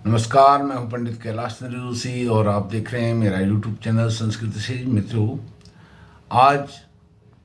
नमस्कार, मैं हूं पंडित कैलाश जोशी और आप देख रहे हैं मेरा यूट्यूब चैनल संस्कृत से। मित्रों, आज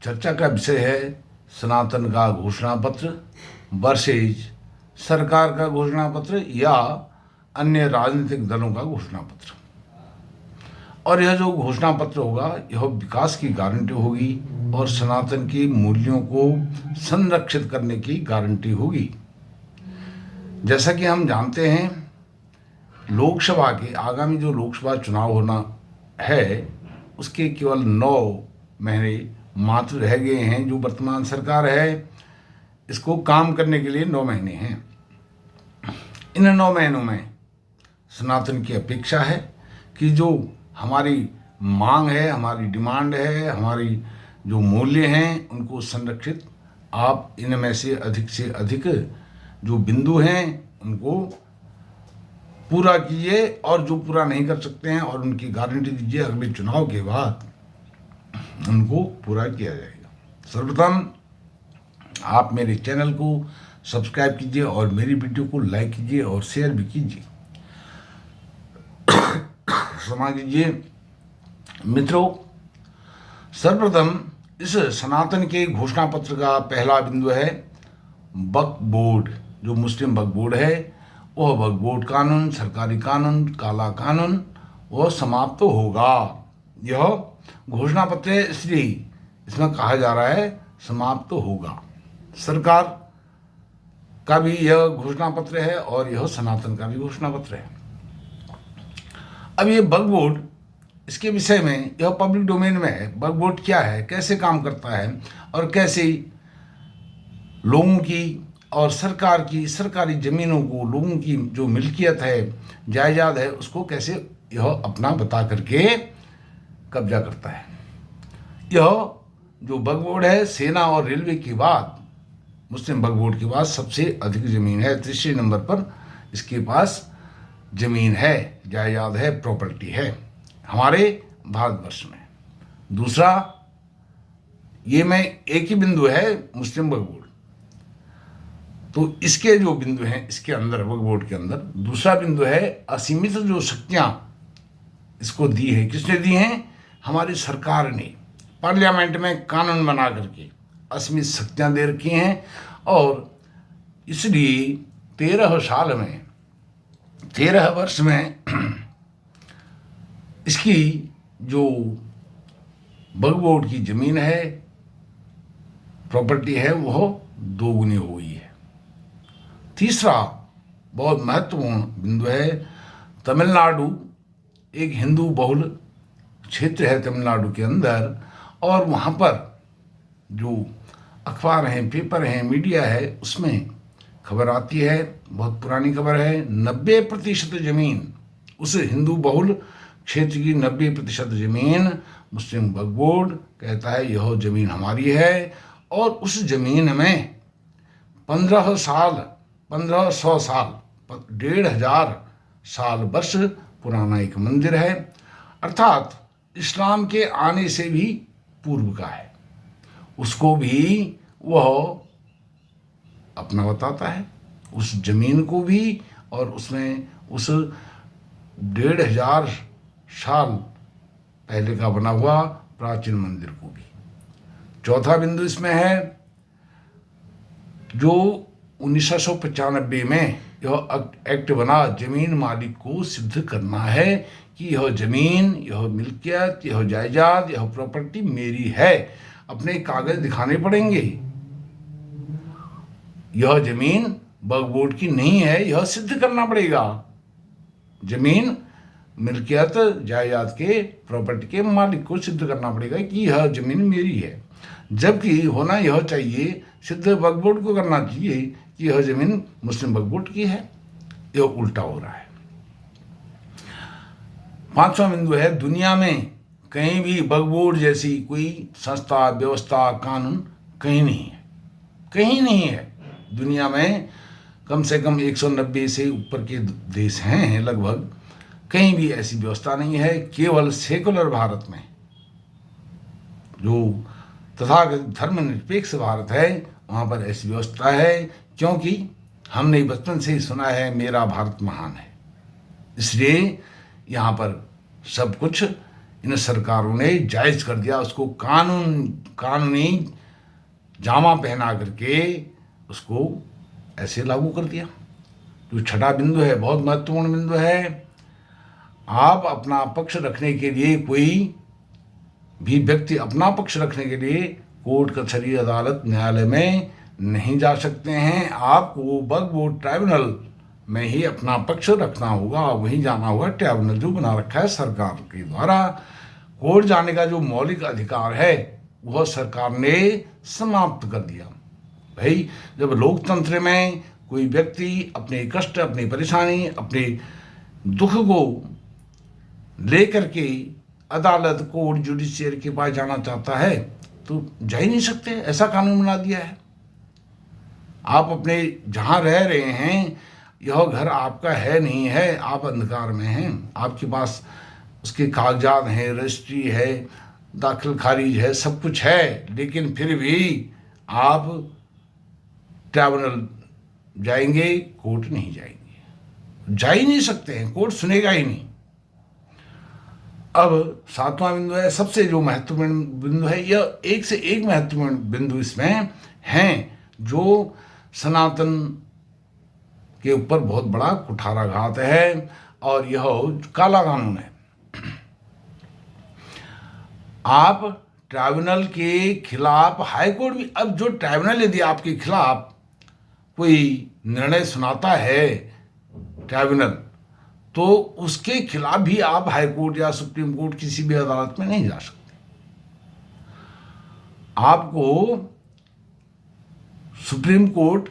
चर्चा का विषय है सनातन का घोषणा पत्र वर्सेज सरकार का घोषणा पत्र या अन्य राजनीतिक दलों का घोषणा पत्र। और यह जो घोषणा पत्र होगा यह विकास की गारंटी होगी और सनातन के मूल्यों को संरक्षित करने की गारंटी होगी। जैसा कि हम जानते हैं, लोकसभा के आगामी जो लोकसभा चुनाव होना है उसके केवल 9 महीने मात्र रह गए हैं। जो वर्तमान सरकार है इसको काम करने के लिए 9 महीने हैं। इन 9 महीनों में सनातन की अपेक्षा है कि जो हमारी मांग है, हमारी डिमांड है, हमारी जो मूल्य हैं उनको संरक्षित आप इनमें से अधिक जो बिंदु हैं उनको पूरा कीजिए और जो पूरा नहीं कर सकते हैं और उनकी गारंटी दीजिए अगले चुनाव के बाद उनको पूरा किया जाएगा। सर्वप्रथम आप मेरे चैनल को सब्सक्राइब कीजिए और मेरी वीडियो को लाइक कीजिए और शेयर भी कीजिए। क्षमा कीजिए मित्रों, सर्वप्रथम इस सनातन के घोषणा पत्र का पहला बिंदु है वक्फ बोर्ड। जो मुस्लिम वक्फ बोर्ड है वह वक्फ बोर्ड कानून, सरकारी कानून, काला कानून वह समाप्त तो होगा। यह घोषणा पत्र है इसलिए इसमें कहा जा रहा है समाप्त तो होगा। सरकार का भी यह घोषणा पत्र है और यह सनातन का भी घोषणा पत्र है। अब ये वक्फ बोर्ड, इसके विषय में यह पब्लिक डोमेन में है। वक्फ बोर्ड क्या है, कैसे काम करता है और कैसे लोगों की और सरकार की सरकारी ज़मीनों को, लोगों की जो मिल्कियत है, जायदाद है, उसको कैसे यह अपना बता करके कब्जा करता है। यह जो वक्फ बोर्ड है सेना और रेलवे के बाद, मुस्लिम वक्फ बोर्ड के बाद सबसे अधिक ज़मीन है। तीसरे नंबर पर इसके पास ज़मीन है, जायदाद है, प्रॉपर्टी है हमारे भारतवर्ष में। दूसरा, ये में एक ही बिंदु है मुस्लिम वक्फ बोर्ड, तो इसके जो बिंदु हैं इसके अंदर वक्फ बोर्ड के अंदर दूसरा बिंदु है असीमित जो शक्तियां इसको दी है। किसने दी हैं? हमारी सरकार ने पार्लियामेंट में कानून बना करके असीमित शक्तियां दे रखी हैं और इसलिए 13 वर्ष में इसकी जो वक्फ बोर्ड की जमीन है, प्रॉपर्टी है, वह 2 गुनी हो गई है। तीसरा बहुत महत्वपूर्ण बिंदु है तमिलनाडु एक हिंदू बहुल क्षेत्र है तमिलनाडु के अंदर, और वहाँ पर जो अखबार हैं, पेपर हैं, मीडिया है, उसमें खबर आती है, बहुत पुरानी खबर है, 90% ज़मीन उस हिंदू बहुल क्षेत्र की 90% ज़मीन मुस्लिम वक्फ बोर्ड कहता है यह ज़मीन हमारी है। और उस ज़मीन में 1500 साल 1500 साल वर्ष पुराना एक मंदिर है, अर्थात इस्लाम के आने से भी पूर्व का है। उसको भी वह अपना बताता है, उस जमीन को भी और उसमें उस 1500 साल पहले का बना हुआ प्राचीन मंदिर को भी। चौथा बिंदु इसमें है जो 1995 में यह एक्ट बना, जमीन मालिक को सिद्ध करना है कि यह जमीन, यह मिल्कियत, यह जायदाद, यह प्रॉपर्टी मेरी है। अपने कागज दिखाने पड़ेंगे, यह जमीन वक्फ बोर्ड की नहीं है, यह सिद्ध करना पड़ेगा। जमीन, मिल्कियत, जायदाद के, प्रॉपर्टी के मालिक को सिद्ध करना पड़ेगा कि यह जमीन मेरी है। जबकि होना यह चाहिए, सिद्ध वक्फ बोर्ड को करना चाहिए कि यह जमीन मुस्लिम वक्फ बोर्ड की है। यह उल्टा हो रहा है। 5वां बिंदु है दुनिया में कहीं भी वक्फ बोर्ड जैसी कोई संस्था, व्यवस्था, कानून कहीं नहीं है, कहीं नहीं है। दुनिया में कम से कम 190 से ऊपर के देश हैं लगभग, कहीं भी ऐसी व्यवस्था नहीं है। केवल सेकुलर भारत में, जो तथाकथित धर्मनिरपेक्ष भारत है, वहाँ पर ऐसी व्यवस्था है, क्योंकि हमने बचपन से ही सुना है मेरा भारत महान है। इसलिए यहाँ पर सब कुछ इन सरकारों ने जायज़ कर दिया, उसको कानूनी जामा पहना करके उसको ऐसे लागू कर दिया। जो छठा बिंदु है बहुत महत्वपूर्ण बिंदु है। आप अपना पक्ष रखने के लिए, कोई भी व्यक्ति अपना पक्ष रखने के लिए कोर्ट, कचहरी, अदालत, न्यायालय में नहीं जा सकते हैं। आपको वक्फ बोर्ड ट्राइब्यूनल में ही अपना पक्ष रखना होगा, वहीं जाना होगा। ट्राइब्यूनल जो बना रखा है सरकार के द्वारा, कोर्ट जाने का जो मौलिक अधिकार है वह सरकार ने समाप्त कर दिया। भाई, जब लोकतंत्र में कोई व्यक्ति अपने कष्ट, अपनी परेशानी, अपने दुख को लेकर के अदालत, कोर्ट, जुडिशियरी के पास जाना चाहता है तो जा ही नहीं सकते। ऐसा कानून बना दिया है। आप अपने जहाँ रह रहे हैं, यह घर आपका है नहीं है, आप अंधकार में हैं। आपके पास उसके कागजात हैं, रजिस्ट्री है, दाखिल खारिज है, सब कुछ है, लेकिन फिर भी आप ट्राइब्यूनल जाएंगे, कोर्ट नहीं जाएंगे, जा ही नहीं सकते हैं, कोर्ट सुनेगा ही नहीं। अब सातवां बिंदु है, सबसे जो महत्वपूर्ण बिंदु है, यह एक से एक महत्वपूर्ण बिंदु इसमें हैं, जो सनातन के ऊपर बहुत बड़ा कुठाराघात है, और यह काला कानून है। आप ट्राइब्यूनल के खिलाफ हाईकोर्ट भी, अब जो ट्राइब्यूनल यदि आपके खिलाफ कोई निर्णय सुनाता है ट्राइब्यूनल, तो उसके खिलाफ भी आप हाईकोर्ट या सुप्रीम कोर्ट, किसी भी अदालत में नहीं जा सकते। आपको सुप्रीम कोर्ट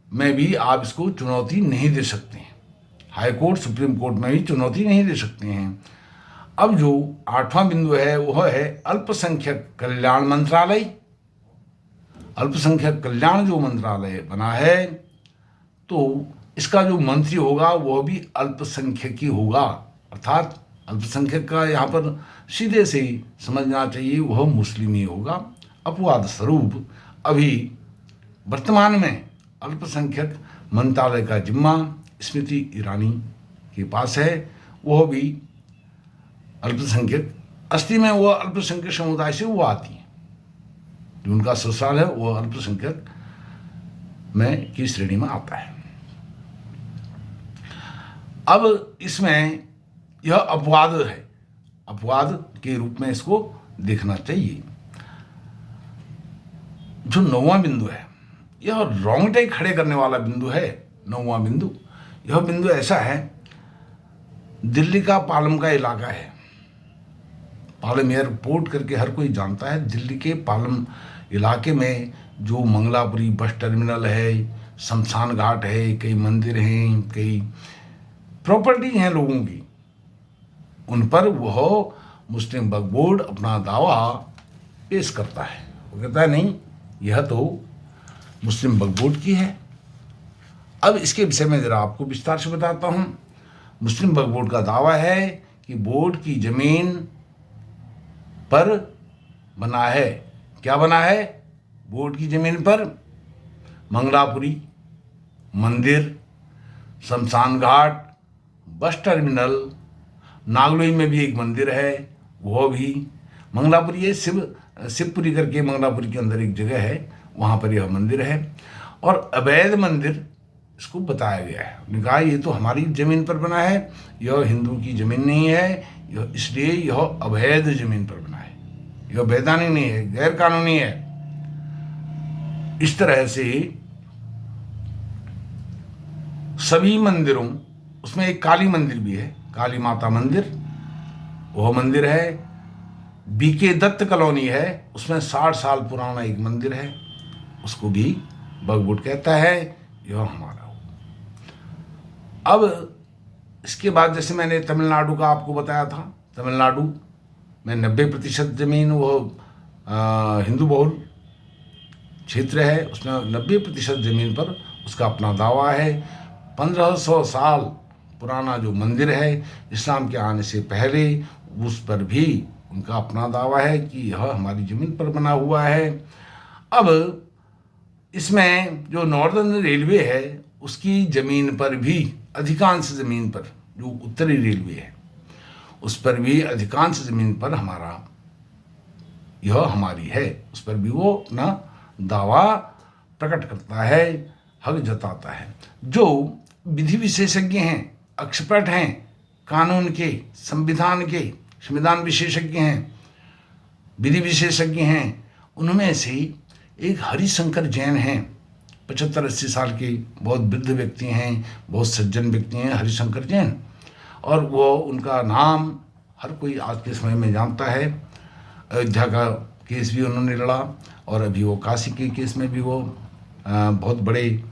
में भी आप इसको चुनौती नहीं दे सकते हैं, हाईकोर्ट, सुप्रीम कोर्ट में भी चुनौती नहीं दे सकते हैं। अब जो आठवां बिंदु है वह है अल्पसंख्यक कल्याण मंत्रालय। अल्पसंख्यक कल्याण जो मंत्रालय बना है, तो इसका जो मंत्री होगा वह भी अल्पसंख्यक ही होगा, अर्थात अल्पसंख्यक का यहाँ पर सीधे से ही समझना चाहिए, वह मुस्लिम ही होगा। अपवाद स्वरूप अभी वर्तमान में अल्पसंख्यक मंत्रालय का जिम्मा स्मृति ईरानी के पास है। वह भी अल्पसंख्यक, असली में वह अल्पसंख्यक समुदाय से वो आती है, जो उनका ससुराल है वह अल्पसंख्यक में की श्रेणी में आता है। अब इसमें यह अपवाद है, अपवाद के रूप में इसको देखना चाहिए। जो नौवां बिंदु है, यह रोंगटे खड़े करने वाला बिंदु है। नौवां बिंदु, यह बिंदु ऐसा है, दिल्ली का पालम का इलाका है, पालम एयरपोर्ट करके हर कोई जानता है। दिल्ली के पालम इलाके में जो मंगलापुरी बस टर्मिनल है, शमशान घाट है, कई मंदिर हैं, कई प्रॉपर्टी हैं लोगों की, उन पर वह मुस्लिम वक्फ बोर्ड अपना दावा पेश करता है। वो कहता है नहीं, यह तो मुस्लिम वक्फ बोर्ड की है। अब इसके विषय में ज़रा आपको विस्तार से बताता हूँ। मुस्लिम वक्फ बोर्ड का दावा है कि बोर्ड की ज़मीन पर बना है, क्या बना है, बोर्ड की ज़मीन पर मंगलापुरी मंदिर, शमशान घाट, बस टर्मिनल, नागलोई में भी एक मंदिर है, वह भी मंगलापुरी है, शिवपुरी करके मंगलापुरी के अंदर एक जगह है, वहाँ पर यह मंदिर है। और अवैध मंदिर इसको बताया गया है। उन्होंने कहा ये तो हमारी ज़मीन पर बना है, यह हिंदू की ज़मीन नहीं है, यह इसलिए यह अवैध ज़मीन पर बना है, यह वैधानिक नहीं है, गैर कानूनी है। इस तरह से सभी मंदिरों, उसमें एक काली मंदिर भी है, काली माता मंदिर, वह मंदिर है। बीके दत्त कॉलोनी है, उसमें 60 साल पुराना एक मंदिर है, उसको भी वक्फ बोर्ड कहता है यह हमारा हो। अब इसके बाद जैसे मैंने तमिलनाडु का आपको बताया था, तमिलनाडु में 90% ज़मीन वो हिंदू बहुल क्षेत्र है, उसमें 90% ज़मीन पर उसका अपना दावा है। 1500 साल पुराना जो मंदिर है इस्लाम के आने से पहले, उस पर भी उनका अपना दावा है कि यह हमारी ज़मीन पर बना हुआ है। अब इसमें जो नॉर्दर्न रेलवे है उसकी ज़मीन पर भी, अधिकांश ज़मीन पर, जो उत्तरी रेलवे है, उस पर भी अधिकांश ज़मीन पर यह हमारी है, उस पर भी वो अपना दावा प्रकट करता है, हक जताता है। जो विधि विशेषज्ञ हैं, एक्सपर्ट हैं, कानून के, संविधान विशेषज्ञ हैं, विधि विशेषज्ञ हैं, उनमें से एक हरिशंकर जैन हैं, 75-80 साल के बहुत वृद्ध व्यक्ति हैं, बहुत सज्जन व्यक्ति हैं, हरिशंकर जैन। और वो उनका नाम हर कोई आज के समय में जानता है। अयोध्या का केस भी उन्होंने लड़ा, और अभी वो काशी के केस में भी वो बहुत बड़े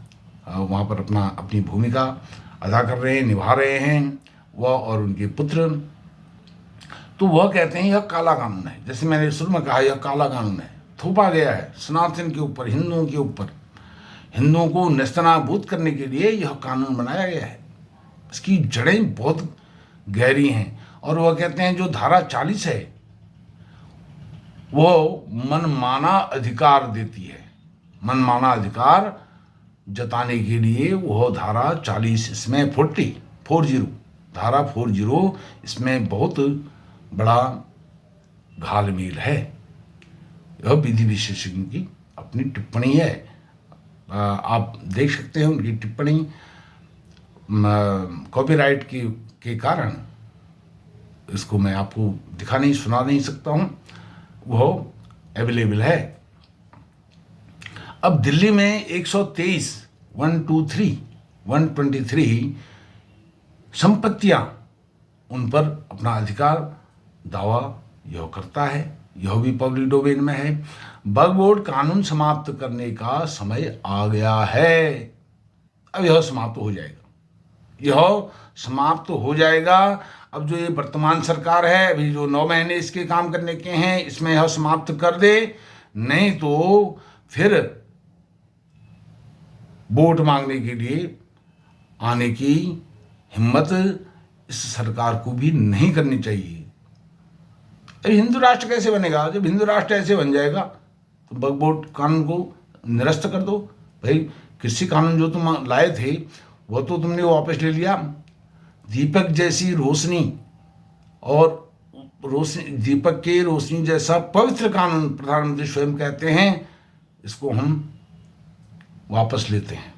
वहाँ पर अपनी भूमिका अदा कर रहे हैं, निभा रहे हैं, वह और उनके पुत्र। तो वह कहते हैं यह काला कानून है। जैसे मैंने शुरू में कहा, यह काला कानून है, थोपा गया है सनातन के ऊपर, हिंदुओं के ऊपर। हिंदुओं को नेस्तनाबूद करने के लिए यह कानून बनाया गया है। इसकी जड़ें बहुत गहरी हैं। और वह कहते हैं जो धारा 40 है वो मनमाना अधिकार देती है। मनमाना अधिकार जताने के लिए वह धारा 40, इसमें 40 धारा 40, इसमें बहुत बड़ा घालमेल है। यह विधि विशेषज्ञ की अपनी टिप्पणी है। आप देख सकते हैं उनकी टिप्पणी कॉपीराइट के कारण इसको मैं आपको सुना नहीं सकता हूँ, वो अवेलेबल है। अब दिल्ली में 123 123 संपत्तियां, उन पर अपना अधिकार दावा यह करता है, यह भी पब्लिक डोमेन में है। वक्फ बोर्ड कानून समाप्त करने का समय आ गया है। अब यह समाप्त हो जाएगा। अब जो ये वर्तमान सरकार है, अभी जो 9 महीने इसके काम करने के हैं, इसमें यह समाप्त कर दे, नहीं तो फिर वोट मांगने के लिए आने की हिम्मत इस सरकार को भी नहीं करनी चाहिए। हिंदू राष्ट्र कैसे बनेगा? जब हिंदू राष्ट्र ऐसे बन जाएगा तो वक्फ बोर्ड कानून को निरस्त कर दो। भाई, कृषि कानून जो तुम लाए थे वो तो तुमने वापस ले लिया। दीपक जैसी रोशनी दीपक के रोशनी जैसा पवित्र कानून प्रधानमंत्री स्वयं कहते हैं, इसको हम वापस लेते हैं।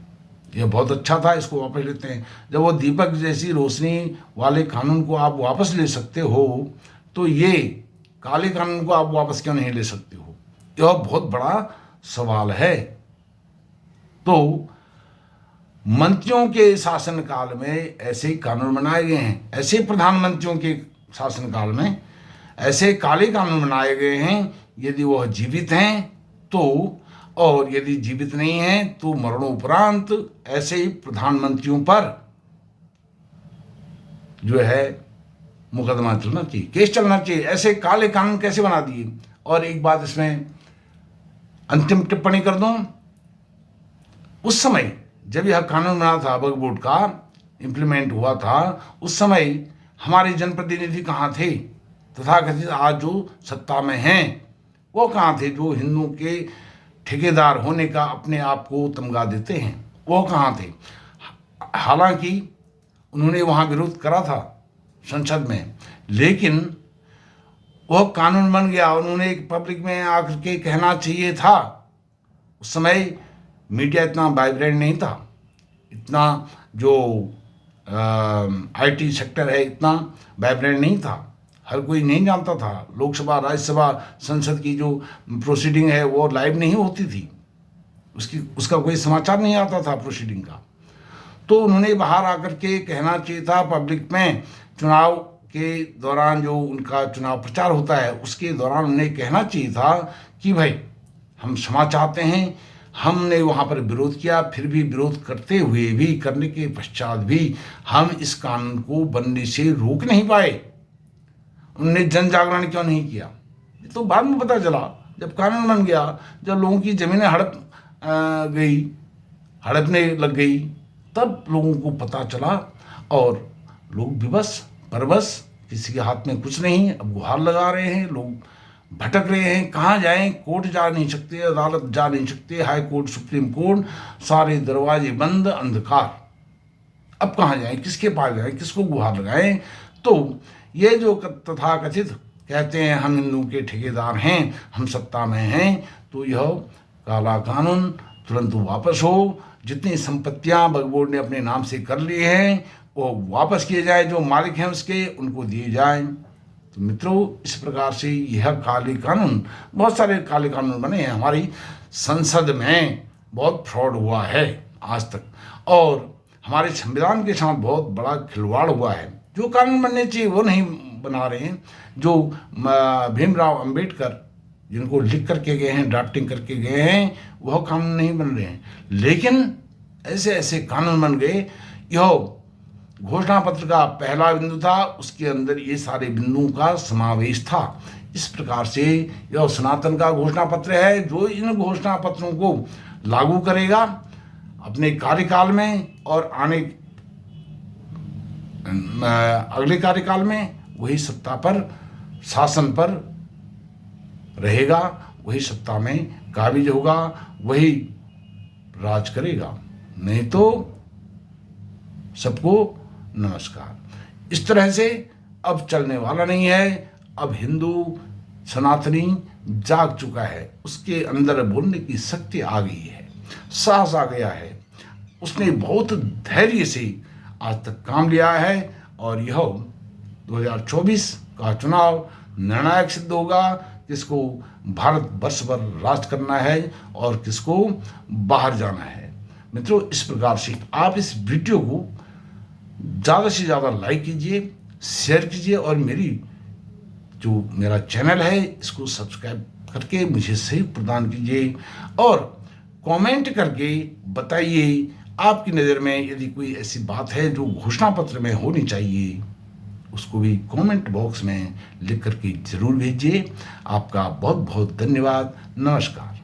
यह बहुत अच्छा था, इसको वापस लेते हैं। जब वो दीपक जैसी रोशनी वाले कानून को आप वापस ले सकते हो, तो ये काले कानून को आप वापस क्यों नहीं ले सकते हो? यह बहुत बड़ा सवाल है। तो मंत्रियों के शासनकाल में ऐसे कानून बनाए गए हैं, ऐसे प्रधानमंत्रियों के शासनकाल में ऐसे काले कानून बनाए गए हैं। यदि वह जीवित हैं तो, और यदि जीवित नहीं हैं तो मरणोपरांत ऐसे ही प्रधानमंत्रियों पर जो है मुकदमा चलना चाहिए, केस चलना चाहिए। ऐसे काले कानून कैसे बना दिए? और एक बात इसमें अंतिम टिप्पणी कर दूं, उस समय जब यह कानून बना था, वक्फ बोर्ड का इम्प्लीमेंट हुआ था, उस समय हमारे जनप्रतिनिधि कहाँ थे? तथाकथित आज जो सत्ता में हैं वो कहाँ थे? जो हिंदुओं के ठेकेदार होने का अपने आप को तमगा देते हैं, वो कहाँ थे? हालांकि उन्होंने वहाँ विरोध करा था संसद में, लेकिन वह कानून बन गया। उन्होंने पब्लिक में आकर के कहना चाहिए था। उस समय मीडिया इतना वाइब्रेंट नहीं था, इतना जो आईटी सेक्टर है इतना वाइब्रेंट नहीं था, हर कोई नहीं जानता था। लोकसभा, राज्यसभा, संसद की जो प्रोसीडिंग है वो लाइव नहीं होती थी, उसका कोई समाचार नहीं आता था प्रोसीडिंग का। तो उन्होंने बाहर आकर के कहना चाहिए था पब्लिक में, चुनाव के दौरान जो उनका चुनाव प्रचार होता है उसके दौरान उन्हें कहना चाहिए था कि भाई हम क्षमा चाहते हैं, हमने वहाँ पर विरोध किया, फिर भी विरोध करते हुए भी, करने के पश्चात भी हम इस कानून को बनने से रोक नहीं पाए। उन्होंने जन जागरण क्यों नहीं किया? ये तो बाद में पता चला, जब कानून बन गया, जब लोगों की ज़मीनें हड़पने लग गई, तब लोगों को पता चला और लोग विवश परवश, किसी के हाथ में कुछ नहीं, अब गुहार लगा रहे हैं, लोग भटक रहे हैं, कहाँ जाएं? कोर्ट जा नहीं सकते, अदालत जा नहीं सकते, हाई कोर्ट, सुप्रीम कोर्ट, सारे दरवाजे बंद, अंधकार। अब कहाँ जाएं, किसके पास जाएं, किसको गुहार लगाएं? तो ये जो तथाकथित कहते हैं हम हिंदू के ठेकेदार हैं, हम सत्ता में हैं, तो यह काला कानून तुरंत वापस हो। जितनी संपत्तियां वक्फ बोर्ड ने अपने नाम से कर ली हैं वो वापस किए जाए, जो मालिक हैं उसके उनको दिए जाएं। तो मित्रों, इस प्रकार से यह काले कानून, बहुत सारे काले कानून बने हैं। हमारी संसद में बहुत फ्रॉड हुआ है आज तक, और हमारे संविधान के साथ बहुत बड़ा खिलवाड़ हुआ है। जो कानून बनने चाहिए वो नहीं बना रहे हैं। जो भीमराव अंबेडकर जिनको लिख करके गए हैं, ड्राफ्टिंग करके गए हैं, वह कानून नहीं बन रहे हैं। लेकिन ऐसे ऐसे कानून बन गए। यह घोषणा पत्र का पहला बिंदु था, उसके अंदर ये सारे बिंदुओं का समावेश था। इस प्रकार से यह सनातन का घोषणा पत्र है, जो इन घोषणा पत्रों को लागू करेगा अपने कार्यकाल में, और आने अगले कार्यकाल में वही सत्ता पर, शासन पर रहेगा, वही सत्ता में काबिज होगा, वही राज करेगा। नहीं तो सबको नमस्कार। इस तरह से अब चलने वाला नहीं है। अब हिंदू सनातनी जाग चुका है, उसके अंदर बोलने की शक्ति आ गई है, साहस आ गया है। उसने बहुत धैर्य से आज तक काम लिया है, और यह 2024 का चुनाव निर्णायक सिद्ध होगा। किसको भारत वर्ष भर राज करना है और किसको बाहर जाना है। मित्रों, इस प्रकार से आप इस वीडियो को ज़्यादा से ज़्यादा लाइक कीजिए, शेयर कीजिए, और मेरा चैनल है इसको सब्सक्राइब करके मुझे सहयोग प्रदान कीजिए, और कमेंट करके बताइए आपकी नज़र में यदि कोई ऐसी बात है जो घोषणा पत्र में होनी चाहिए, उसको भी कमेंट बॉक्स में लिख करके ज़रूर भेजिए। आपका बहुत बहुत धन्यवाद। नमस्कार।